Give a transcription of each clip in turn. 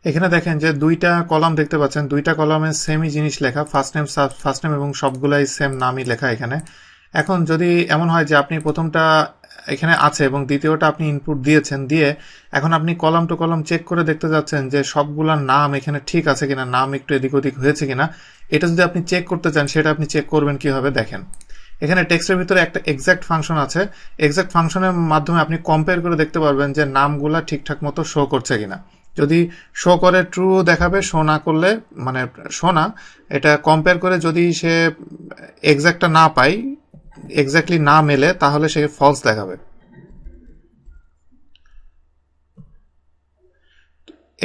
এখানে দেখেন যে দুইটা কলাম দেখতে পাচ্ছেন, দুইটা কলামে সেমই জিনিস লেখা, ফার্স্ট নেম এবং সবগুলাই সেম নামই লেখা এখানে। এখন যদি এমন হয় যে আপনি প্রথমটা এখানে আছে এবং দ্বিতীয়টা আপনি ইনপুট দিয়েছেন, দিয়ে এখন আপনি কলাম টু কলাম চেক করে দেখতে যাচ্ছেন যে সবগুলার নাম এখানে ঠিক আছে কিনা, নাম একটু এদিক ওদিক হয়েছে কিনা, এটা যদি আপনি চেক করতে চান সেটা আপনি চেক করবেন কিভাবে দেখেন। এখানে টেক্সটের ভিতরে একটা এক্সাক্ট ফাংশন আছে। এক্সাক্ট ফাংশনের মাধ্যমে আপনি কম্পেয়ার করে দেখতে পারবেন যে নামগুলা ঠিকঠাক মতো শো করছে কিনা। যদি শো করে ট্রু দেখাবে, শো না করলে মানে শো না, এটা কম্পেয়ার করে যদি সে এক্সাক্টটা না পাই, এক্স্যাক্টলি না মেলে, তাহলে সে ফলস দেখাবে।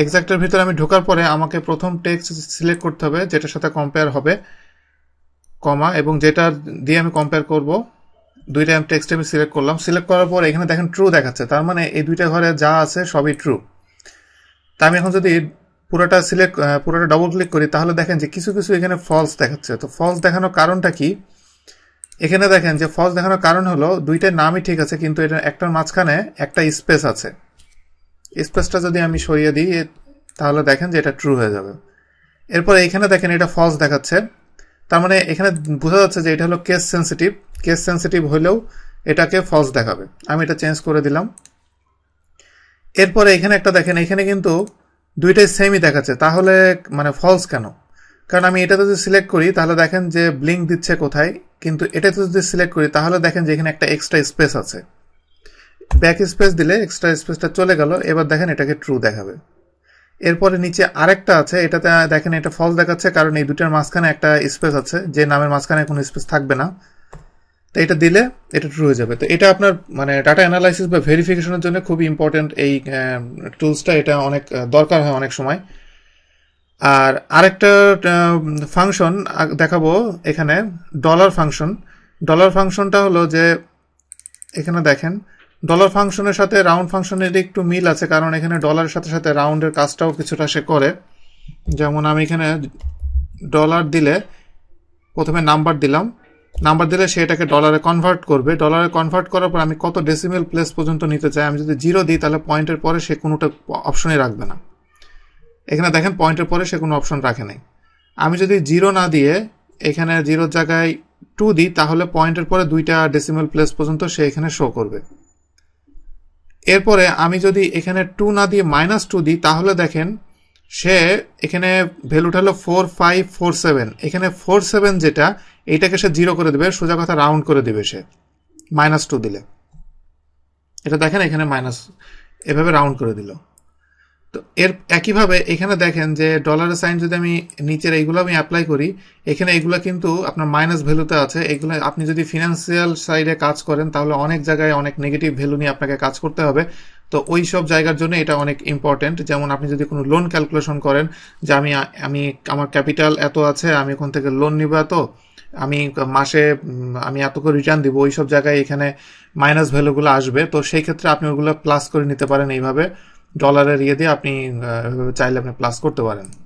এক্সাক্টের ভিতরে আমি ঢোকার পরে আমাকে প্রথম টেক্সট সিলেক্ট করতে হবে যেটার সাথে কম্পেয়ার হবে, কমা, এবং যেটা দিয়ে আমি কম্পেয়ার করব, দুইটা টেক্সট আমি সিলেক্ট করলাম। সিলেক্ট করার পর এখানে দেখেন ট্রু দেখাচ্ছে, তার মানে এই দুইটা ঘরে যা আছে সবই ট্রু। তা আমি এখন যদি পুরোটা ডবল ক্লিক করি, তাহলে দেখেন যে কিছু কিছু এখানে ফলস দেখাচ্ছে। তো ফলস দেখানোর কারণটা কি? এখানে দেখেন যে ফলস দেখানোর কারণ হলো দুইটার নামই ঠিক আছে, কিন্তু এটা একটার মাঝখানে একটা স্পেস আছে। স্পেসটা যদি আমি সরিয়ে দিই, তাহলে দেখেন যে এটা ট্রু হয়ে যাবে। এরপরে এখানে দেখেন এটা ফলস দেখাচ্ছে, তার মানে এখানে বোঝা যাচ্ছে যে এটা হলো কেস সেন্সিটিভ। কেস সেন্সিটিভ হলেও এটাকে ফলস দেখাবে। আমি এটা চেঞ্জ করে দিলাম। এরপরে এখানে একটা দেখেন, এখানে কিন্তু দুইটাই সেমই দেখাচ্ছে, তাহলে মানে ফলস কেন? কারণ আমি এটাতে যদি সিলেক্ট করি তাহলে দেখেন যে ব্লিঙ্ক দিচ্ছে কোথায়, কিন্তু এটাতে যদি সিলেক্ট করি তাহলে দেখেন যে এখানে একটা এক্সট্রা স্পেস আছে। ব্যাক স্পেস দিলে এক্সট্রা স্পেসটা চলে গেল। এবার দেখেন এটাকে ট্রু দেখাবে। এরপরে নিচে আরেকটা আছে, এটাতে দেখেন এটা ফলস দেখাচ্ছে, কারণ এই দুটার মাঝখানে একটা স্পেস আছে, যে নামের মাঝখানে কোনো স্পেস থাকবে না। তো এটা দিলে এটা ট্রু হয়ে যাবে। তো এটা আপনার মানে ডাটা অ্যানালাইসিস বা ভেরিফিকেশনের জন্য খুবই ইম্পর্টেন্ট এই টুলসটা, এটা অনেক দরকার হয় অনেক সময়। আর আরেকটা ফাংশন দেখাবো এখানে, ডলার ফাংশন। ডলার ফাংশনটা হলো যে এখানে দেখেন ডলার ফাংশনের সাথে রাউন্ড ফাংশনের একটু মিল আছে, কারণ এখানে ডলারের সাথে সাথে রাউন্ডের কাজটাও কিছুটা সে করে। যেমন আমি এখানে ডলার দিলে প্রথমে নাম্বার দিলাম, নাম্বার দিলে সে এটাকে ডলারে কনভার্ট করবে। ডলারে কনভার্ট করার পর আমি কত ডেসিমেল প্লেস পর্যন্ত নিতে চাই, আমি যদি 0 দিই তাহলে পয়েন্টের পরে সে কোনোটা অপশনই রাখবে না। এখানে দেখেন পয়েন্টের পরে সে কোনো অপশন রাখে নাই। আমি যদি 0 না দিয়ে এখানে 0 জায়গায় 2 দিই, তাহলে পয়েন্টের পরে 2টা ডেসিমেল প্লেস পর্যন্ত সে এখানে শো করবে। এরপরে আমি যদি এখানে 2 না দিয়ে -2 দিই, তাহলে দেখেন সে এখানে ভ্যালুটা হলো 4547। এখানে 47 যেটা, এইটাকে সে 0 করে দেবে, সোজা কথা রাউন্ড করে দেবে সে -2 দিলে। এটা দেখেন এখানে মাইনাস, এভাবে রাউন্ড করে দিল। তো এর একইভাবে এখানে দেখেন যে ডলারের সাইন যদি আমি নিচের এইগুলো আমি অ্যাপ্লাই করি, এখানে এগুলো কিন্তু আপনার মাইনাস ভ্যালুতে আছে। এগুলো আপনি যদি ফিনান্সিয়াল সাইডে কাজ করেন তাহলে অনেক জায়গায় অনেক নেগেটিভ ভ্যালু নিয়ে আপনাকে কাজ করতে হবে। তো ওই সব জায়গার জন্য এটা অনেক ইম্পর্টেন্ট। যেমন আপনি যদি কোনো লোন ক্যালকুলেশন করেন যে আমি আমার ক্যাপিটাল এত আছে, আমি ওখান থেকে লোন নিব এত, আমি মাসে আমি এত করে রিটার্ন দিব, ওই সব জায়গায় এখানে মাইনাস ভ্যালুগুলো আসবে। তো সেই ক্ষেত্রে আপনি ওগুলো প্লাস করে নিতে পারেন। এইভাবে ডলারের দিয়ে আপনি চাইলে আপনি প্লাস করতে পারেন।